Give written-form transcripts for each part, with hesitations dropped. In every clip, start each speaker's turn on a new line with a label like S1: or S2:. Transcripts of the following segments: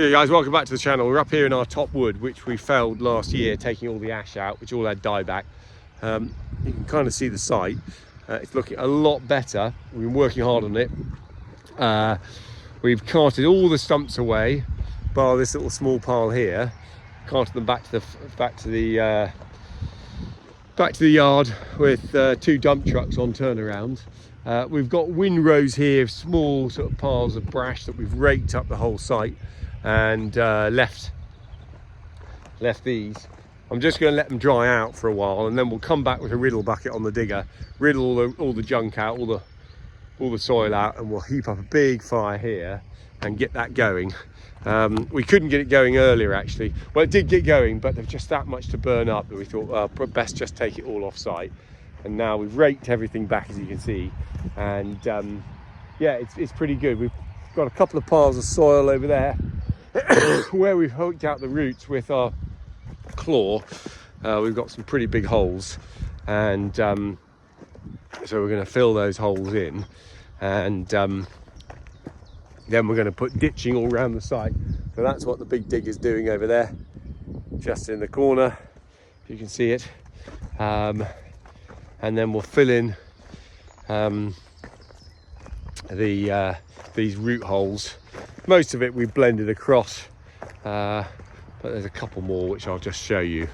S1: Hey guys, welcome back to the channel. We're up here in our top wood, which we felled last year, taking all the ash out, which all had dieback. You can kind of see the site. It's looking a lot better. We've been working hard on it. We've carted all the stumps away, bar this little small pile here. Carted them back to the yard with 2 dump trucks on turnaround. We've got windrows here, small sort of piles of brash that we've raked up the whole site and left these. I'm just going to let them dry out for a while, and then we'll come back with a riddle bucket on the digger, riddle all the junk out, all the soil out, and we'll heap up a big fire here and get that going. We couldn't get it going earlier actually. Well, it did get going, but there's just that much to burn up that we thought best just take it all off site. And now we've raked everything back, as you can see, and yeah, it's pretty good. We've got a couple of piles of soil over there where we've hooked out the roots with our claw. We've got some pretty big holes, and so we're going to fill those holes in, and then we're going to put ditching all around the site. So that's what the big dig is doing over there, just in the corner, if you can see it. And then we'll fill in these root holes. Most of it we've blended across, but there's a couple more which I'll just show you.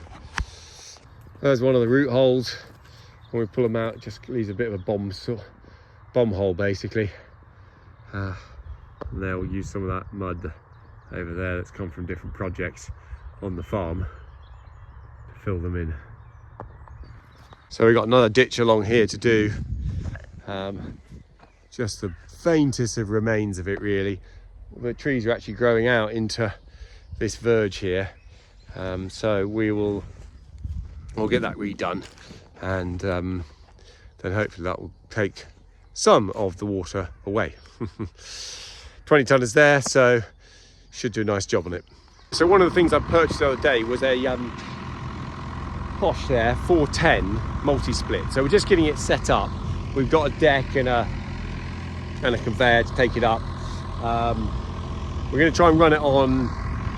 S1: There's one of the root holes. When we pull them out, it just leaves a bit of a bomb hole basically. And there we'll use some of that mud over there that's come from different projects on the farm to fill them in. So we've got another ditch along here to do. Just the faintest of remains of it really. The trees are actually growing out into this verge here. So we'll get that redone, and then hopefully that will take some of the water away. 20 tonners there, so should do a nice job on it. So one of the things I purchased the other day was a Posh there 410 multi-split. So we're just getting it set up. We've got a deck and a conveyor to take it up. We're going to try and run it on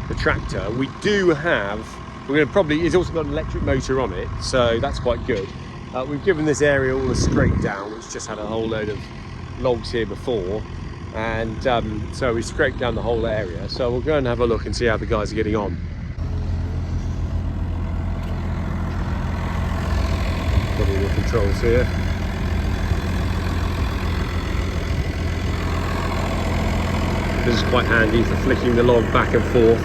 S1: the tractor. We're going to probably, it's also got an electric motor on it, so that's quite good. We've given this area all a scrape down, which just had a whole load of logs here before, and so we scraped down the whole area. So we'll go and have a look and see how the guys are getting on. Got all the controls here. This is quite handy for flicking the log back and forth.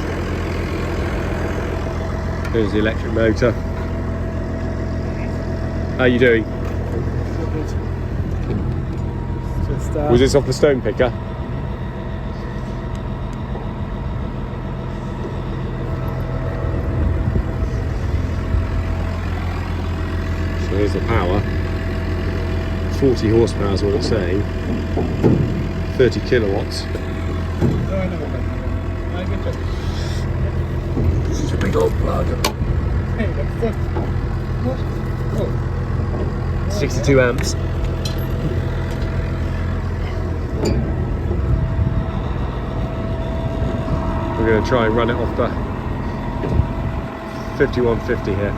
S1: There's the electric motor. How are you doing?
S2: Just,
S1: was this off the stone picker? So here's the power. 40 horsepower is what it's saying. 30 kilowatts. This is a big old plug. 62 amps. We're going to try and run it off the 5150 here.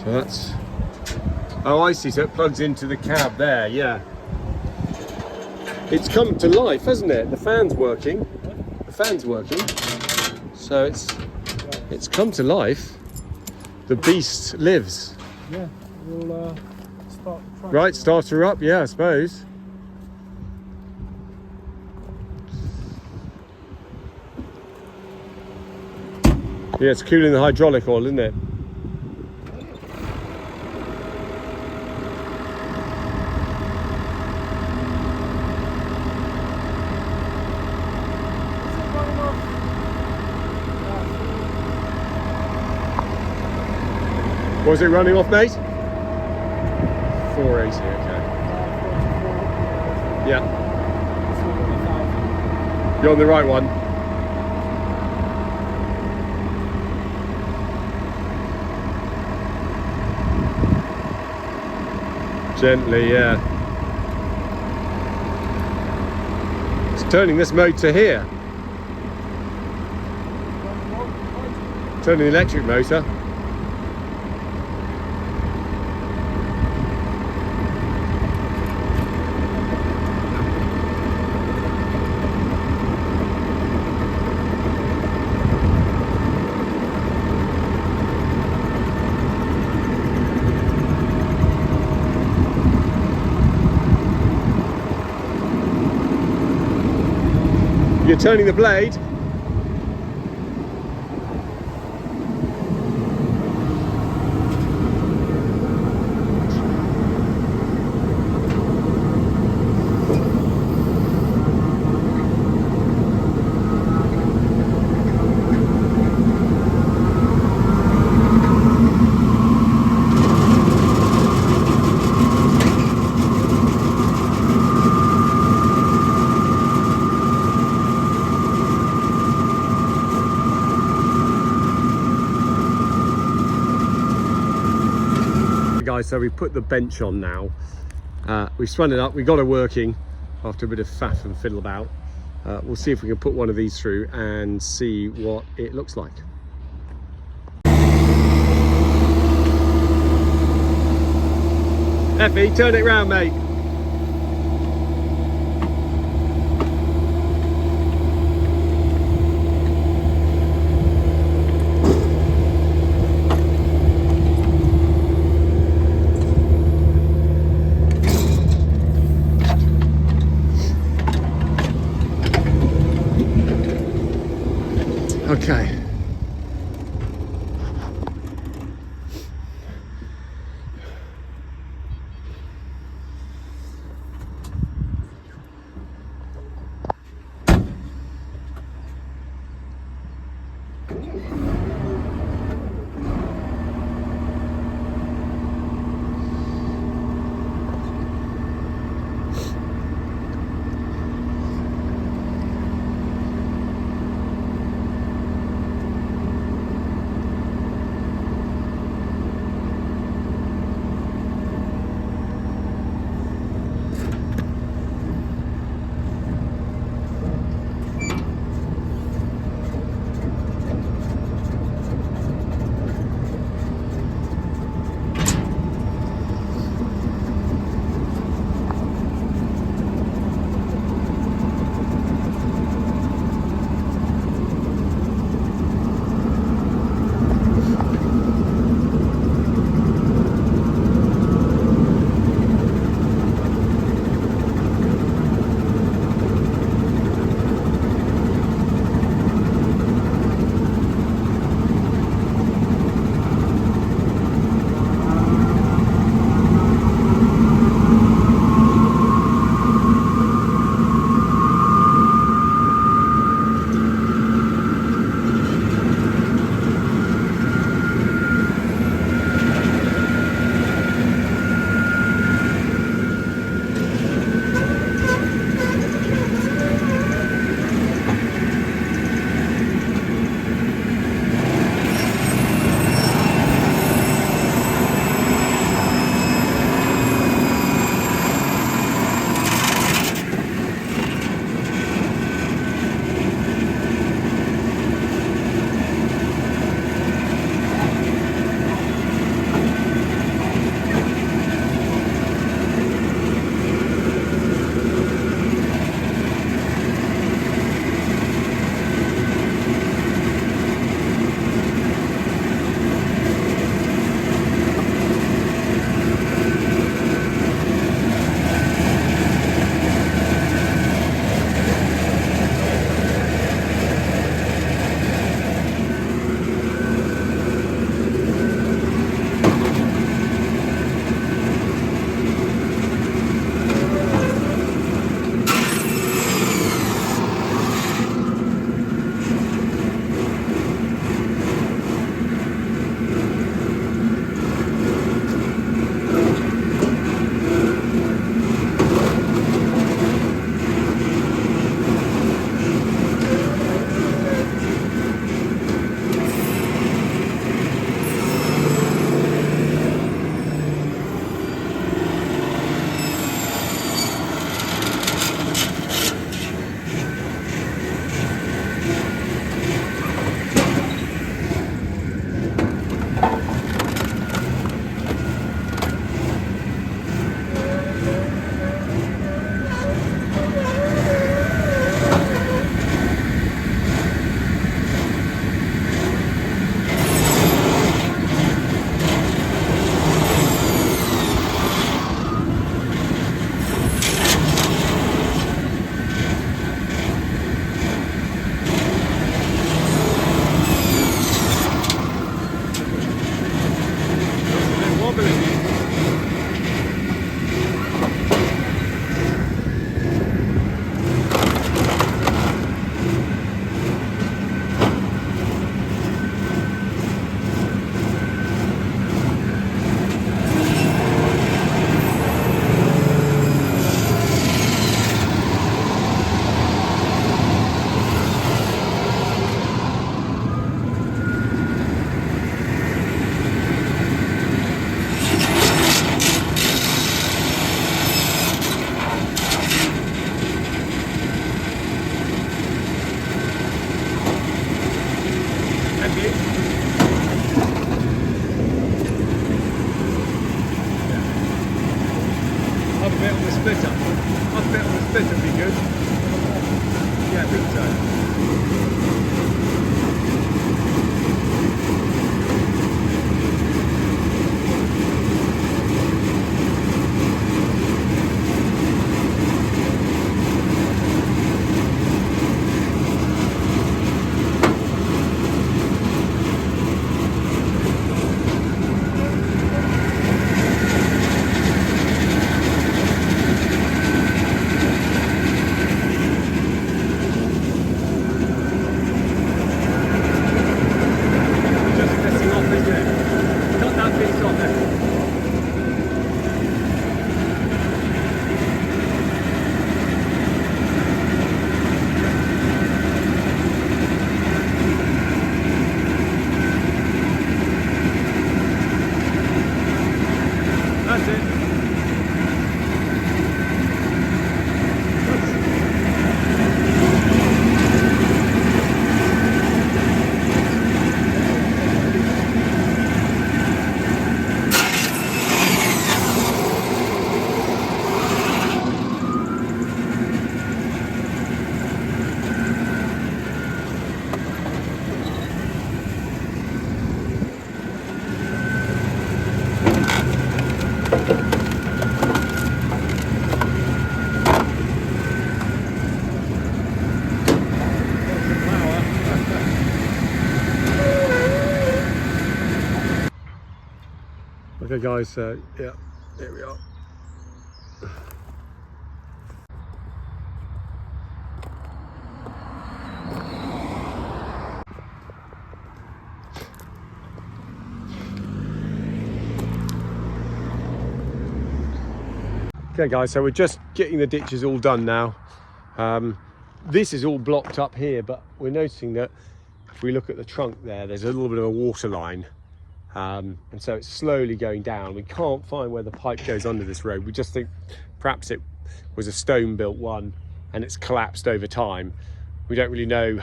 S1: So that's, oh I see, so it plugs into the cab there, yeah. It's come to life, hasn't it? The fan's working. The fan's working. So it's come to life. The beast lives.
S2: Yeah, we'll start trying.
S1: Right, start her up, yeah, I suppose. Yeah, it's cooling the hydraulic oil, isn't it? Was it running off, mate? 480, okay. Yeah. You're on the right one. Gently, yeah. Turning this motor here. Turning the electric motor. You're turning the blade. Guys, so we put the bench on now. We've spun it up, we got it working after a bit of faff and fiddle about. We'll see if we can put one of these through and see what it looks like. Effie, turn it round, mate. Okay. Yeah, I think so. Just messing off, isn't it? Cut that piece off it. That's it. Okay guys, yeah, there we are. Okay guys, so we're just getting the ditches all done now. This is all blocked up here, but we're noticing that if we look at the trunk there, there's a little bit of a water line. And so it's slowly going down. We can't find where the pipe goes under this road. We just think perhaps it was a stone built one and it's collapsed over time. We don't really know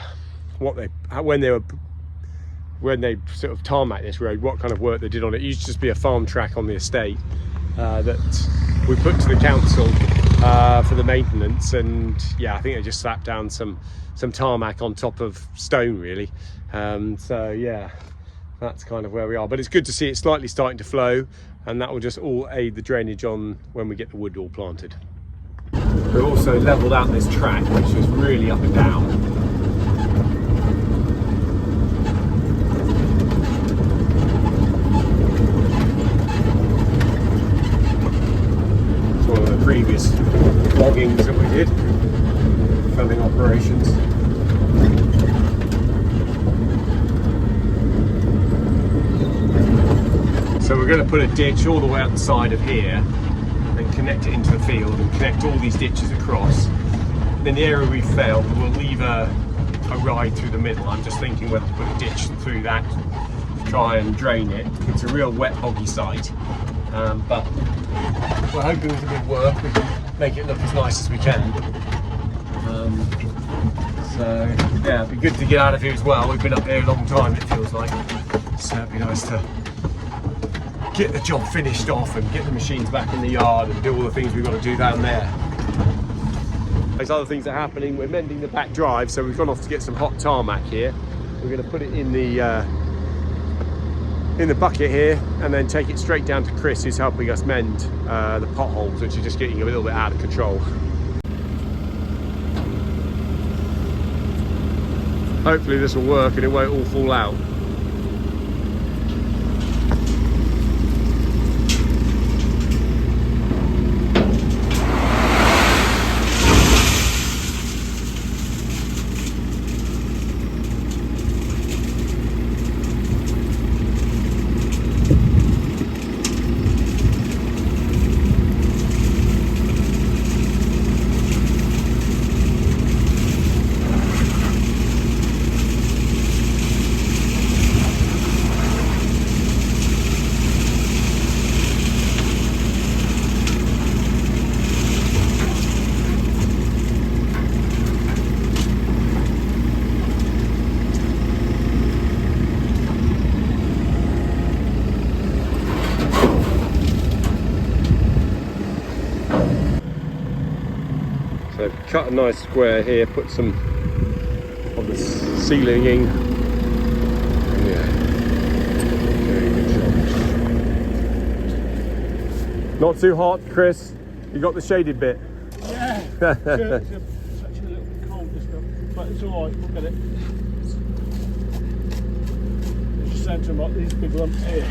S1: what when they sort of tarmac this road, what kind of work they did on it. It used to just be a farm track on the estate that we put to the council for the maintenance, and yeah, I think they just slapped down some tarmac on top of stone really. So yeah, that's kind of where we are, but it's good to see it slightly starting to flow, and that will just all aid the drainage on when we get the wood all planted. We've also levelled out this track, which is really up and down. Previous loggings that we did, felling operations. So we're going to put a ditch all the way up the side of here and connect it into the field and connect all these ditches across. In the area we felled, we'll leave a ride through the middle. I'm just thinking whether to put a ditch through that to try and drain it. It's a real wet, boggy site, but we're hoping with a bit of work we can make it look as nice as we can. So yeah, it'd be good to get out of here as well. We've been up here a long time, it feels like. So it'd be nice to get the job finished off and get the machines back in the yard and do all the things we've got to do down there. There's other things that are happening. We're mending the back drive, so we've gone off to get some hot tarmac here. We're going to put it in the bucket here and then take it straight down to Chris, who's helping us mend the potholes, which are just getting a little bit out of control. Hopefully this will work and it won't all fall out. cut a nice square here, put some of the sealing in. Yeah, very good job. Not too hot, Chris. You got the shaded bit.
S2: Yeah. It's actually a little bit cold, this stuff, but it's all right. Look at it. It's just centre like these big lumps here.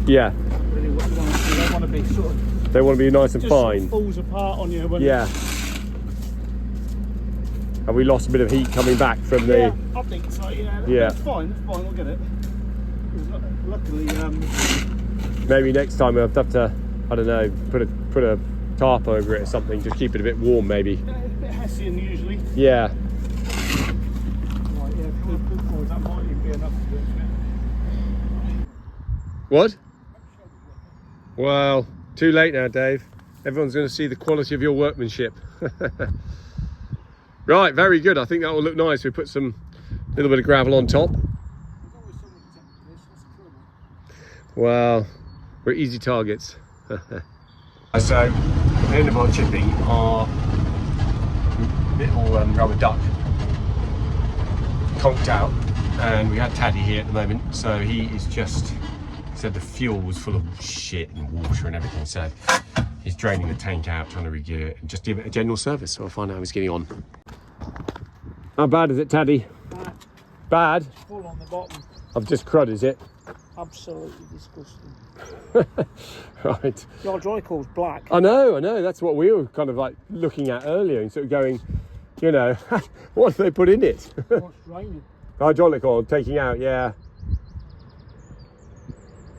S1: Yeah.
S2: Really, what you want to do, they want to be sort of.
S1: They want to be nice and
S2: Just sort
S1: fine.
S2: of falls apart on you. When
S1: Yeah. Have we lost a bit of heat coming back from the?
S2: Yeah, I think so. Yeah.
S1: Yeah.
S2: It's fine. It's fine. Look at it. Luckily,
S1: Maybe next time we'll have to, I don't know, put a tarp over it or something. Just keep it a bit warm, maybe.
S2: it's a bit Hessian usually.
S1: Yeah.
S2: Right. Yeah. Good forward. That might even be enough to do it.
S1: What? Well, too late now, Dave. Everyone's going to see the quality of your workmanship. Right, very good. I think that will look nice. We put some little bit of gravel on top. Well, we're easy targets. So, at the end of our chipping, our little rubber duck conked out, and we had Taddy here at the moment, so he is just said the fuel was full of shit and water and everything, so he's draining the tank out, trying to regear it and just give it a general service. So I'll find out how he's getting on. How bad is it, Taddy? Bad?
S2: It's full on the bottom.
S1: I've just crud, is it?
S2: Absolutely disgusting.
S1: Right.
S2: Your dry coal's black.
S1: I know. That's what we were kind of like looking at earlier and sort of going, you know, what have they put in it?
S2: It's raining.
S1: Hydraulic oil taking out, yeah.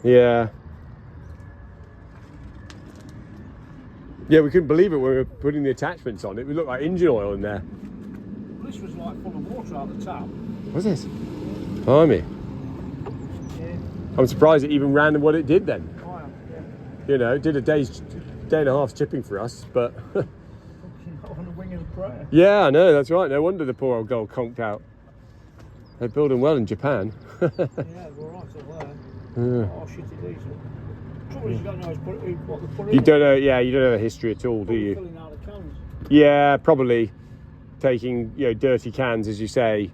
S1: Yeah. Yeah, we couldn't believe it when we were putting the attachments on. It would look like engine oil in there.
S2: This was like full of water out the tap.
S1: What's this? Blimey.
S2: Yeah.
S1: I'm surprised it even ran what it did then.
S2: I am, yeah.
S1: You know, did a day and a half chipping for us, but
S2: Fucking on the wing of a prayer.
S1: yeah, I know, that's right. No wonder the poor old gold conked out. They're building well in Japan.
S2: Yeah, we're right over there. Oh, shitty diesel. Trouble is you don't know what they put in.
S1: You don't know, yeah, you don't know the history at all, do you?
S2: Filling out the cans.
S1: Yeah, probably taking, you know, dirty cans, as you say.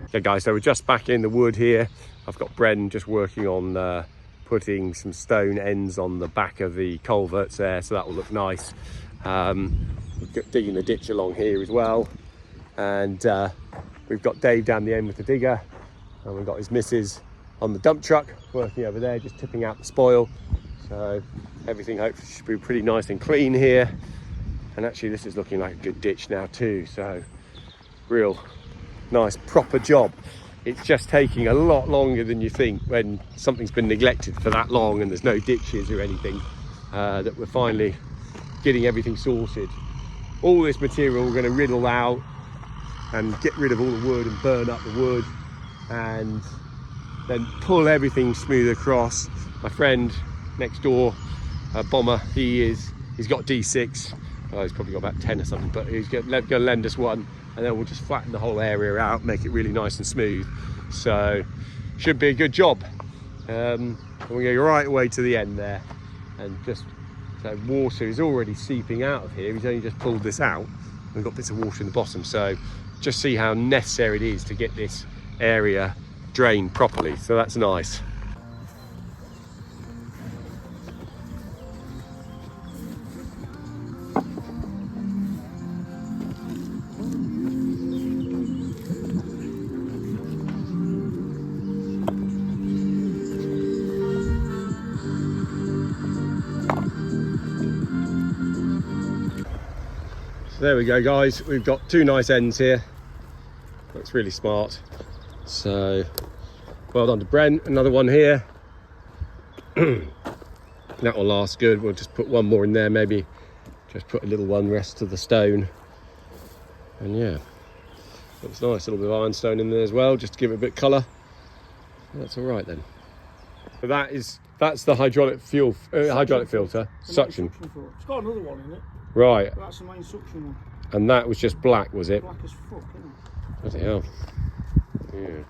S1: Okay guys, so we're just back in the wood here. I've got Bren just working on putting some stone ends on the back of the culverts there, so that will look nice. We've got digging the ditch along here as well, and we've got Dave down the end with the digger, and we've got his missus on the dump truck working over there, just tipping out the spoil. So everything hopefully should be pretty nice and clean here. And actually this is looking like a good ditch now too, so real nice proper job. It's just taking a lot longer than you think when something's been neglected for that long and there's no ditches or anything, that we're finally getting everything sorted. All this material we're going to riddle out and get rid of all the wood and burn up the wood and then pull everything smooth across. My friend next door, Bomber, he's got D6. Oh, he's probably got about 10 or something, but he's going to lend us one, and then we'll just flatten the whole area out, make it really nice and smooth. So should be a good job. And we'll go right away to the end there, and just so water is already seeping out of here. He's only just pulled this out. We've got bits of water in the bottom, so just see how necessary it is to get this area drained properly. So that's nice. So there we go guys, we've got two nice ends here. That's really smart. So well done to Brent. Another one here. That will last good. We'll just put one more in there, maybe just put a little one rest of the stone, and yeah, looks nice. A little bit of ironstone in there as well, just to give it a bit of colour. That's all right then. So that's the hydraulic fuel hydraulic filter suction.
S2: It's got another one in it.
S1: Right.
S2: That's the main suction one.
S1: And that was just black, was it?
S2: Black as fuck, isn't it?
S1: Bloody hell. Yeah.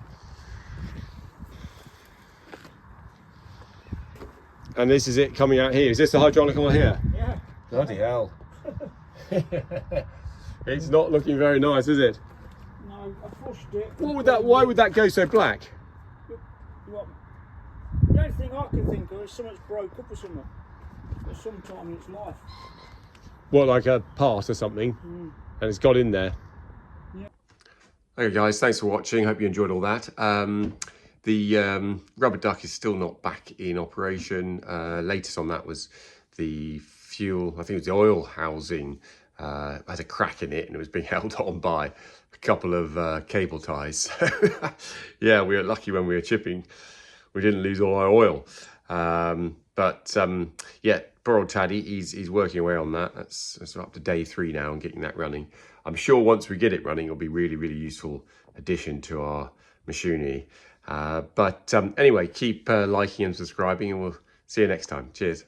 S1: And this is it coming out here. Is this the hydraulic on here?
S2: Yeah.
S1: Bloody hell. It's not looking very nice, is it?
S2: No, I pushed it.
S1: Why would that go so black?
S2: What? The only thing I can think of is something's broke up or something. At some time in its life.
S1: What, like a part or something? And it's got in there.
S2: Yeah.
S1: Okay guys, thanks for watching. Hope you enjoyed all that. The rubber duck is still not back in operation. Latest on that was the fuel, I think it was the oil housing, had a crack in it and it was being held on by a couple of cable ties. So yeah, we were lucky when we were chipping. We didn't lose all our oil. Yeah, poor old Taddy, he's working away on that. That's up to day 3 now and getting that running. I'm sure once we get it running, it'll be really, really useful addition to our machinery. Anyway, keep liking and subscribing and we'll see you next time. Cheers.